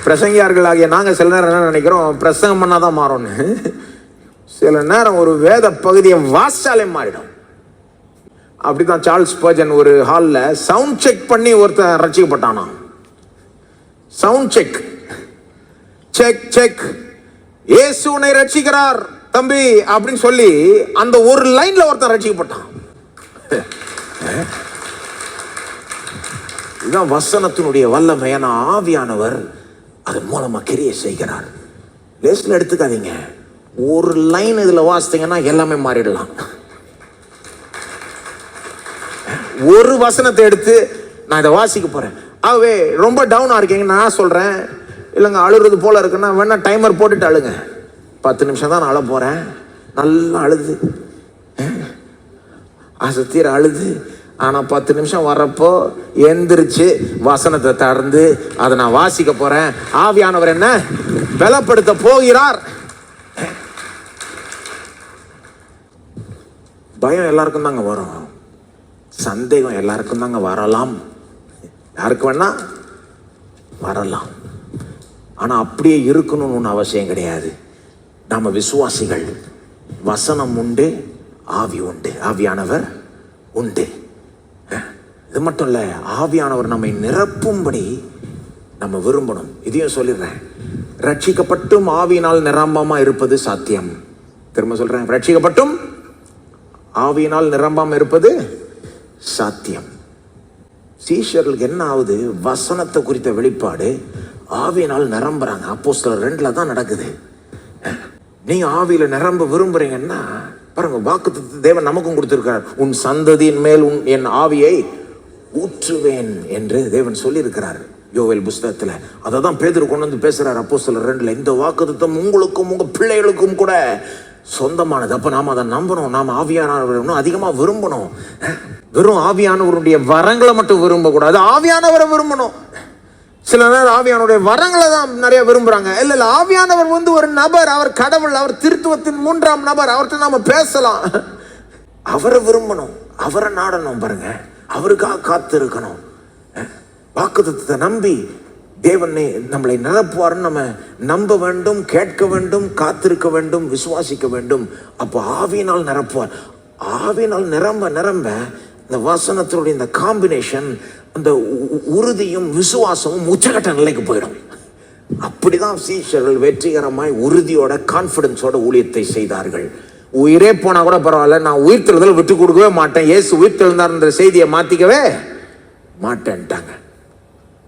பிரசங்கியார்களாகிய நாங்கள் சில நேரம் என்ன நினைக்கிறோம், பிரசங்கம் பண்ணாதான் மாறோம்னு. சில நேரம் ஒரு வேத பகுதியை வாசாலே மாறிடும். அப்படிதான் சார்ல்ஸ் ஸ்பர்ஜன் ஒரு ஹாலில் சவுண்ட் செக் பண்ணி ஒருத்தன் ரட்சிக்கப்பட்டானா. சவுண்ட் செக் செக் செக், இயேசு உன்னை ரட்சிக்கிறார் தம்பி அப்படின்னு சொல்லி அந்த ஒரு லைன்ல ஒருத்தன் ரட்சிக்கப்பட்டான். இதுதான் வசனத்தினுடைய வல்லமையான ஆவியானவர் அதன் மூலமா கிரியை செய்கிறார். லேஸ்ல எடுத்துக்காதீங்க. ஒரு லைன் இதுல வாசித்தீங்கன்னா எல்லாமே மாறிடலாம். ஒரு வசனத்தை எடுத்து நான் இதை வாசிக்க போறேன், ஆகவே ரொம்ப டவுனா இருக்கீங்க நான் சொல்றேன், இல்லைங்க அழுறது போல இருக்குன்னா வேணா டைமர் போட்டுட்டு அழுங்க. 10 நிமிஷம் தான் நான் அழ போறேன். நல்லா அழுது அசத்தீர அழுது, ஆனா 10 நிமிஷம் வர்றப்போ எந்திரிச்சு வசனத்தை திறந்து அதை நான் வாசிக்க போறேன். ஆவியானவர் என்ன பலப்படுத்த போகிறார். பயம் எல்லாருக்கும் தாங்க வரும், சந்தேகம் எல்லாருக்கும் தாங்க வரலாம், யாருக்கு வேணா வரலாம். ஆனா அப்படியே இருக்கணும்னு ஒன்றும் அவசியம் கிடையாது. நாம விசுவாசிகள், வசனம் உண்டு, ஆவி உண்டு, ஆவியானவர் உண்டு. இது மட்டும் இல்ல, ஆவியானவர் நம்மை நிரப்பும்படி நம்ம விரும்பணும். இதையும் சொல்லிடுறேன், ரட்சிக்கப்பட்டும் ஆவியினால் நிரம்பாம இருப்பது சாத்தியம். திரும்ப சொல்றேன், ரட்சிக்கப்பட்டும் ஆவியினால் நிரம்பாம இருப்பது சாத்தியம். சீஷர்களுக்கு என்ன ஆகுது, வசனத்தை குறித்த வெளிப்பாடு ஆவியினால் நிரம்புறாங்க. அப்போஸ்தலர் 2 தான் நடக்குது. நீங்க ஆவியில நிரம்ப விரும்புறீங்கன்னா பாருங்க, வாக்குத்தத்தத்தை தேவன் நமக்கும் கொடுத்திருக்கிறார். உன் சந்ததியின் மேல் என் ஆவியை ஊற்றுவேன் என்று தேவன் சொல்லி இருக்கிறார் யோவேல் புஸ்தகத்துல. அதை தான் பேதுரு கொண்டு வந்து பேசுறார் அப்போஸ்தலர் 2. இந்த வாக்குத்தத்தம் உங்களுக்கும் உங்க பிள்ளைகளுக்கும் கூட சொந்தமானது. அப்ப நாம அதை நம்பணும். நாம ஆவியானவரை அதிகமா விரும்பணும். வெறும் ஆவியானவருடைய வரங்களை மட்டும் விரும்ப கூடாது, ஆவியானவரை விரும்பணும். சில நேரம் ஆவியானவருடைய வரங்களை தான் நிறைய விரும்புறாங்க. இல்ல ஆவியானவர் ஒரு நபர், அவர் கடவுள், அவர் திருத்துவத்தின் 3ஆம் நபர், அவர்கிட்ட நாம பேசலாம். அவரை விரும்பணும், அவரை நாடணும். பாருங்க, அவருக்காக காத்து இருக்கணும். வாக்குத்தத்தத்தை நம்பி தேவனை நம்மளை நிரப்புவார்னு நம்ம நம்ப வேண்டும், கேட்க வேண்டும், காத்திருக்க வேண்டும், விசுவாசிக்க வேண்டும். அப்போ ஆவியினால் நிரப்புவார். ஆவியினால் நிரம்ப நிரம்ப இந்த வசனத்தினுடைய இந்த காம்பினேஷன், அந்த உறுதியும் விசுவாசமும் உச்சகட்ட நிலைக்கு போயிடும். அப்படிதான் சீஷர்கள் வெற்றிகரமாய் உறுதியோட கான்பிடன்ஸோட ஊழியத்தை செய்தார்கள். உயிரே போனா கூட பரவாயில்ல, நான் உயிர் தெழுதல் விட்டு கொடுக்கவே மாட்டேன், இயேசு உயிர் தெழுந்தார் என்ற செய்தியை மாத்திக்கவே மாட்டேன்ட்டாங்க.